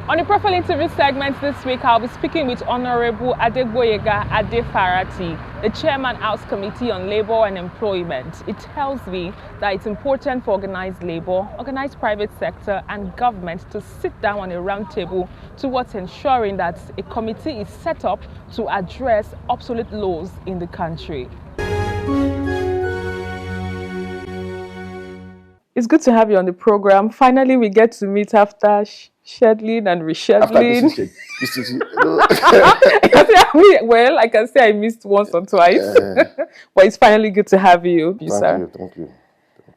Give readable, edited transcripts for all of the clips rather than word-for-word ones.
On the profile interview segment this week, I'll be speaking with Honorable Adegboyega Adefarati, the Chairman House Committee on Labour and Employment. It tells me that it's important for organized labour, organized private sector and government to sit down on a round table towards ensuring that a committee is set up to address obsolete laws in the country. It's good to have you on the program. Finally, we get to meet after scheduling and rescheduling. Well, I can say I missed once or twice, but it's finally good to have you, sir. Thank you.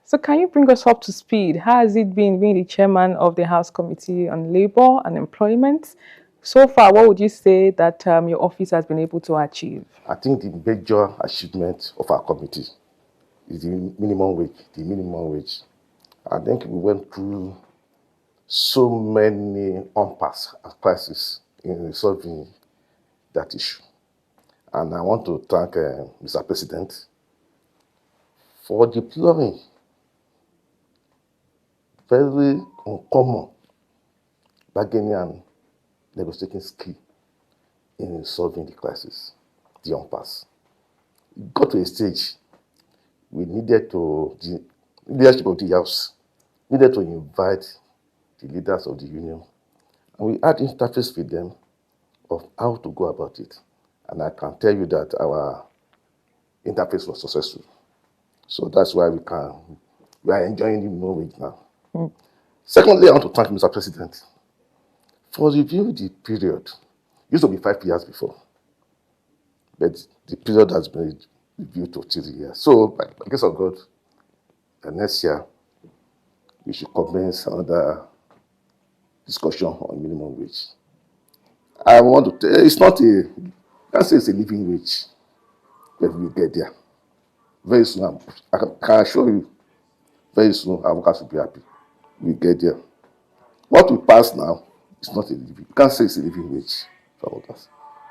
So can you bring us up to speed? How has it been being the chairman of the House Committee on Labour and Employment? So far, what would you say that your office has been able to achieve? I think the major achievement of our committee is the minimum wage. I think we went through so many unpassed crises in resolving that issue. And I want to thank Mr. President for deploying very uncommon bargaining and negotiating skill in resolving the crisis, the impasse. It got to a stage we needed to, the leadership of the House needed to invite the leaders of the union, and we had interface with them of how to go about it. And I can tell you that our interface was successful. So that's why we are enjoying the moment now. Secondly, I want to thank Mr. President for reviewing the period. It used to be 5 years before, but the period has been reviewed to 3 years. So, by the grace of God, next year, we should commence another discussion on minimum wage. I want to tell you, it's not a, I can't say it's a living wage, but we'll get there. Very soon, I can assure you, very soon, our workers will be happy. We'll get there. What we pass now is not a living, you can't say it's a living wage for workers.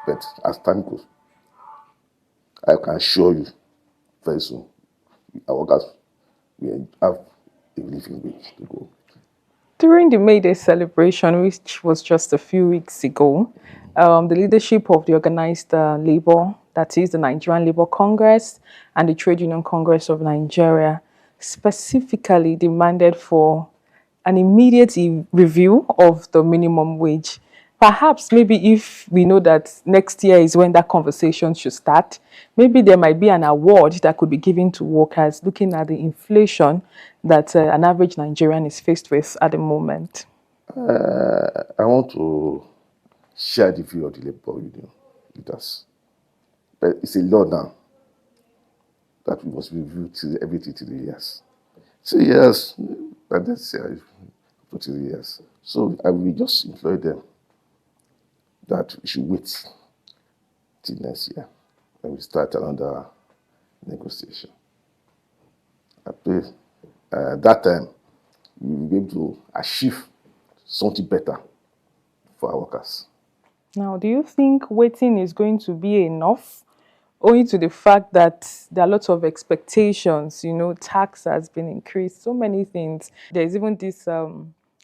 But as time goes, I can assure you, very soon, our workers will have a living wage to go. During the May Day celebration, which was just a few weeks ago, the leadership of the organized labor, that is the Nigerian Labour Congress and the Trade Union Congress of Nigeria, specifically demanded for an immediate review of the minimum wage. Perhaps maybe if we know that next year is when that conversation should start, maybe there might be an award that could be given to workers looking at the inflation that an average Nigerian is faced with at the moment. I want to share the view of the labor union leaders. But it's a law now that we must review every 3 years. 3 years, and let's say for 3 years. So I will just employ them that we should wait till next year when we start another negotiation. I pray that time we will be able to achieve something better for our workers. Now, do you think waiting is going to be enough, owing to the fact that there are lots of expectations, tax has been increased, so many things. There's even this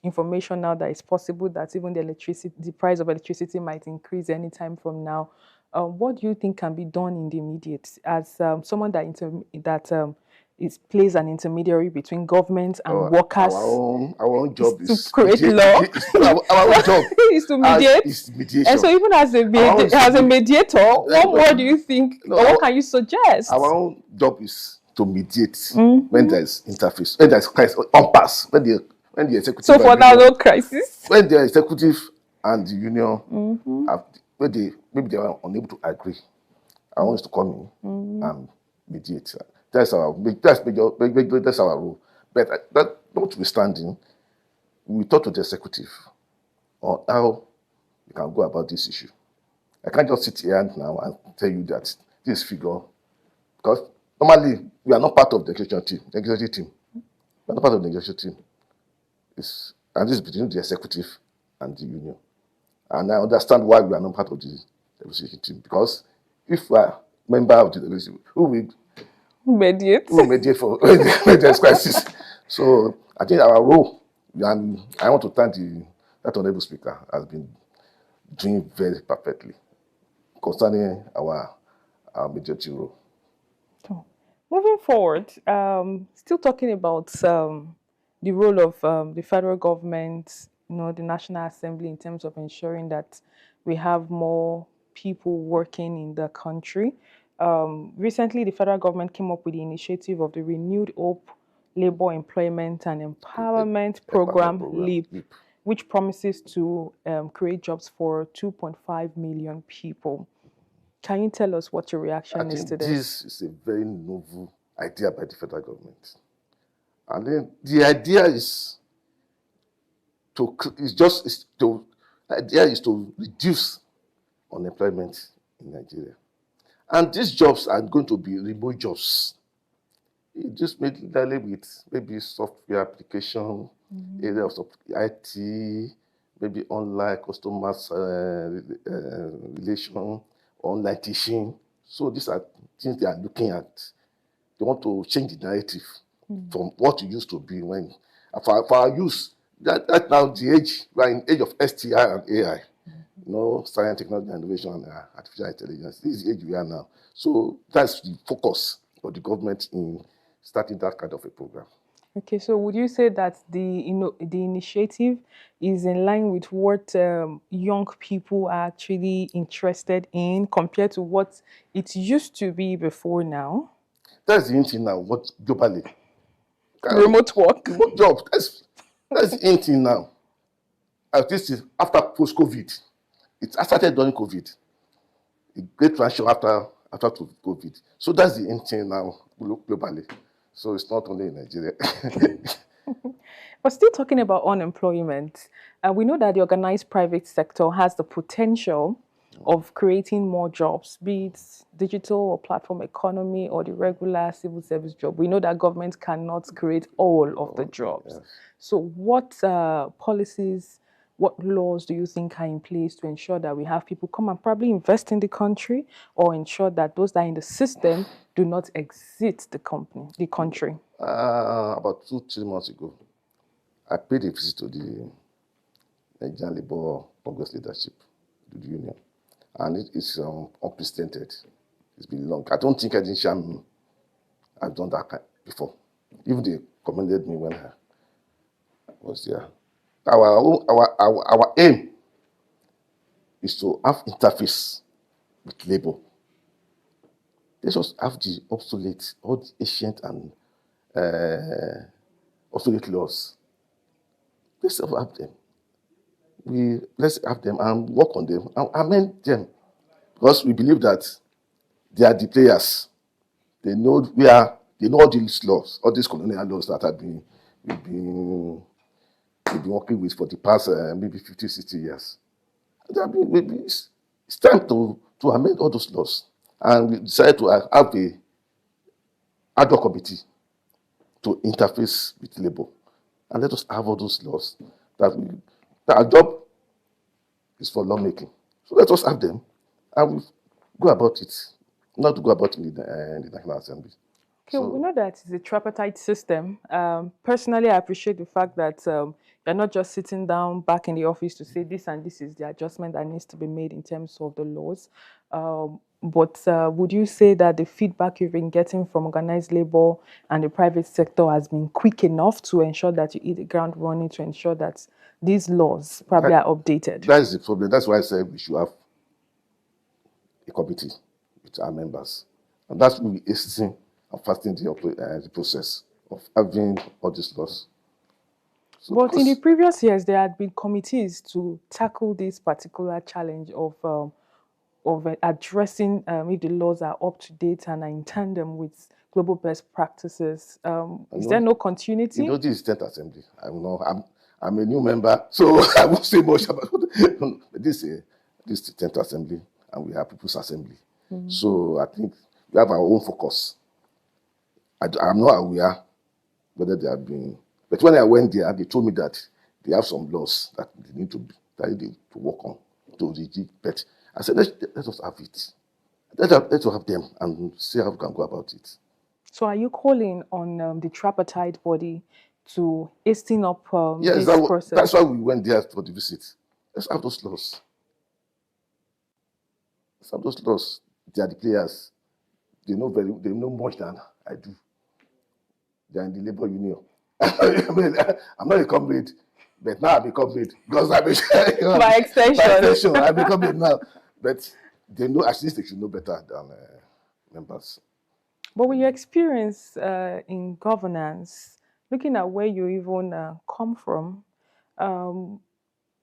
information now that it's possible that even the price of electricity might increase anytime from now. What do you think can be done in the immediate as someone that plays an intermediary between government and workers? Our own job is to create law. Our own job is to mediate. Is mediation. And so even as a mediator, what more do you think, or what can you suggest? Our own job is to mediate when there is interface, when there is crisis, impasse, when the executive. So for that no crisis? When the executive and the union have, maybe they are unable to agree, I want us to come in and mediate. That's our role. But that notwithstanding, we talk to the executive on how we can go about this issue. I can't just sit here now and tell you that this figure, because normally we are not part of the executive team. We are not part of the executive team. And this is between the executive and the union. And I understand why we are not part of the executive team, because if we are member of the executive, who will mediate for when there's crisis. So I think our role, and I want to thank the that honorable speaker has been doing very perfectly concerning our majority role. So, moving forward, still talking about the role of the federal government, the National Assembly in terms of ensuring that we have more people working in the country. Recently, the federal government came up with the initiative of the Renewed Hope Labor Employment and Empowerment Empowerment Program, program, LEAP, LEAP. which promises to create jobs for 2.5 million people. Can you tell us what your I reaction is to think this? this is a very novel idea by the federal government. And then the idea is the idea is to reduce unemployment in Nigeria. And these jobs are going to be remote jobs. It just made entirely with maybe software application, areas of IT, maybe online customers relation, online teaching. So these are things they are looking at. They want to change the narrative from what it used to be when, for our youth, that now the age, we are in age of STI and AI, science, technology, and innovation, and artificial intelligence. This is the age we are now. So that's the focus of the government in starting that kind of a program. Okay, so would you say that the initiative is in line with what young people are actually interested in compared to what it used to be before now? That's the in thing now, what globally. Remote work. Remote job, that's the in thing now. This is after post-COVID. It started during COVID. A great transition after COVID. So that's the in thing now globally. So it's not only in Nigeria. But still talking about unemployment, we know that the organized private sector has the potential of creating more jobs, be it digital or platform economy or the regular civil service job. We know that government cannot create all of the jobs. Yes. So what policies, what laws do you think are in place to ensure that we have people come and probably invest in the country or ensure that those that are in the system do not exit the country? About 2-3 months ago, I paid a visit to the Nigerian Labour Congress leadership, to the union, and it is unprecedented. It's been long. I don't think Edinsham has done that before. Even they commended me when I was there. Our aim is to have interface with labor. They just have the obsolete, all the ancient and obsolete laws. Let's have them. Let's have them and work on them and amend them, because we believe that they are the players. They know all these laws, all these colonial laws that we've been working with for the past maybe 50, 60 years. Maybe it's time to amend all those laws. And we decided to have a ad hoc committee to interface with labor. And let us have all those laws that our job is for lawmaking. So let us have them and we go about it, not to go about it in the National Assembly. Okay, we know that it's a tripartite system. Personally, I appreciate the fact that you're not just sitting down back in the office to say this and this is the adjustment that needs to be made in terms of the laws. But would you say that the feedback you've been getting from organized labor and the private sector has been quick enough to ensure that you hit the ground running, to ensure that these laws probably are updated? That is the problem. That's why I said we should have a committee with our members. And that's what we assisting and fasting the process of having all these laws. So but in the previous years, there had been committees to tackle this particular challenge of addressing if the laws are up to date and are in tandem with global best practices. Is there no continuity? This is 10th Assembly. I'm a new member, so I won't say much about it. But this is the 10th Assembly, and we have People's Assembly. So I think we have our own focus. I'm not aware whether they have been, but when I went there, they told me that they have some laws that they need to work on to reject. But I said, let us have it. Let's have them and see how we can go about it. So are you calling on the tripartite body to hasten up Yes, this that's why process? we went there for the visit. Let's have those laws. Let's have those laws. They are the players. They know much than I do. They are in the labor union. I mean, I'm not a comrade, but now I'm a comrade because I'm a, By by extension. extension, I'm a comrade now. But they know, at least they should know better than members. But with your experience in governance, looking at where you even come from, um,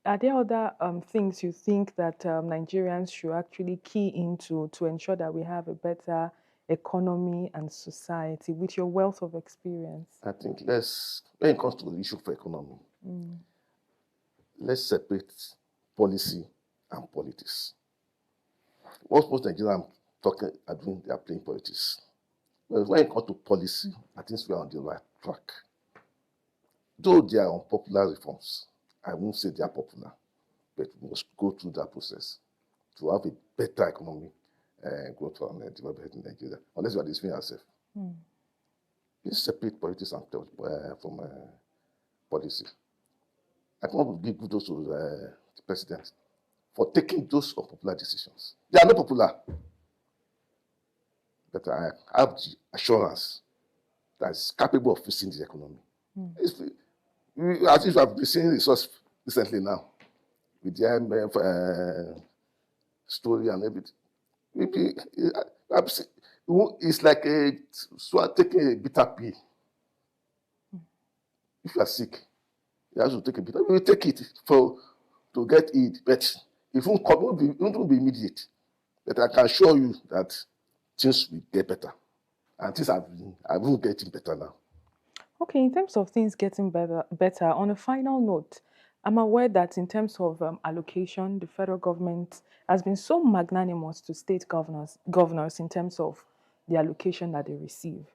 are there other things you think that Nigerians should actually key into to ensure that we have a better economy and society with your wealth of experience? I think when it comes to the issue for economy, let's separate policy and politics. What most Nigerians are doing, they are playing politics. But when it comes to policy, I think we are on the right track. Though they are unpopular reforms, I won't say they are popular, but we must go through that process to have a better economy growth and development in Nigeria, unless we are deceiving ourselves. Let's separate politics and from policy. I cannot give kudos to the president for taking those unpopular decisions. They are not popular, but I have the assurance that it's capable of fixing the economy. As if I've been seeing results recently now with the IMF story and everything. Maybe it's like taking a bitter pill. If you are sick, you have to take a bitter. You will take it to get it, but it won't be immediate. But I can assure you that things will get better, and things are even getting better now. Okay, in terms of things getting better. On a final note, I'm aware that in terms of allocation, the federal government has been so magnanimous to state governors in terms of the allocation that they receive.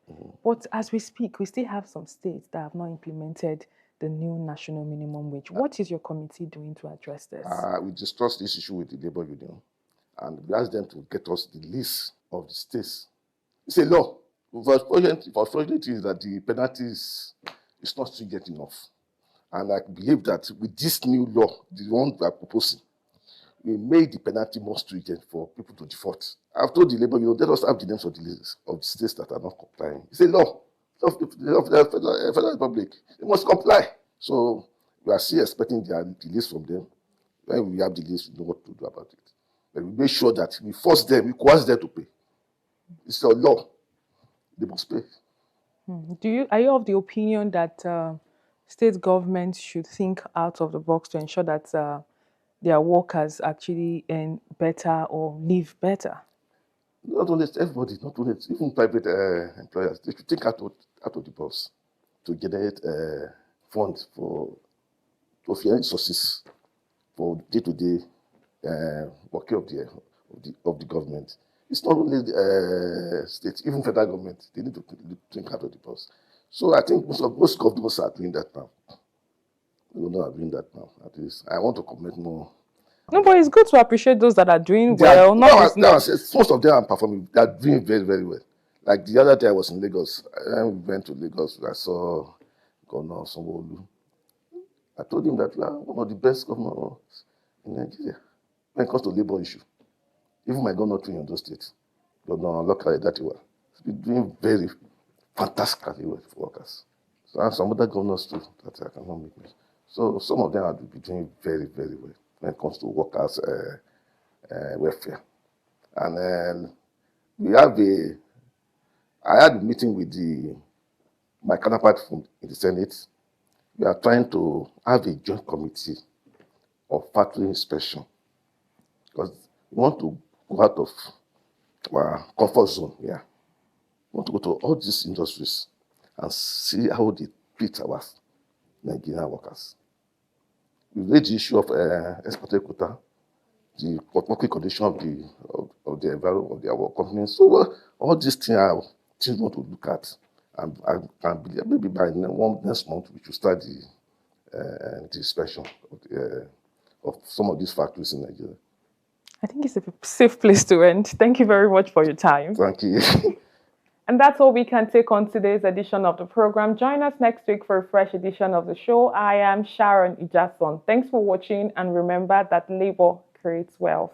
But as we speak, we still have some states that have not implemented the new national minimum wage. What is your committee doing to address this? We discussed this issue with the labor union, and we asked them to get us the list of the states. It's a law. Unfortunate is that the penalty is not stringent enough. And I believe that with this new law, the one we are proposing, we made the penalty more stringent for people to default. I've told the labor union, let us have the names of the states that are not complying. It's a law of the Federal Republic. They must comply. So we are still expecting the list from them. When we have the list, we know what to do about it. But we make sure that we force them, we coerce them to pay. It's a law. They must pay. Are you of the opinion that state governments should think out of the box to ensure that their workers actually earn better or live better? Not only everybody, not only even private employers, they should think out of the box to generate funds for financial sources for day-to-day working of the government. It's not only the state, even federal government. They need to think out of the box. So I think most governments are doing that now. We are doing that now. At least I want to comment more. No, but it's good to appreciate those that are doing well. Most of them are performing. They are doing very, very well. Like the other day, I was in Lagos. I went to Lagos. I saw Governor Sanwo-Olu. I told him that we are one of the best governors in Nigeria when it comes to labor issue. Even my governor in those states, Governor locally that you are, he's been doing very fantastically well for workers. So I have some other governors too that I cannot make. So some of them are doing very, very well when it comes to workers' welfare. And I had a meeting with my counterpart in the Senate. We are trying to have a joint committee of factory inspection because we want to go out of our comfort zone. Yeah, we want to go to all these industries and see how they treat our Nigerian workers. We raised the issue of exported quota, the working condition of the environment of our companies. So all these things are things we want to look at, and believe maybe by next month we should start the inspection of some of these factories in Nigeria. I think it's a safe place to end. Thank you very much for your time. Thank you. And that's all we can take on today's edition of the program. Join us next week for a fresh edition of the show. I am Sharon Ijason. Thanks for watching, and remember that labor creates wealth.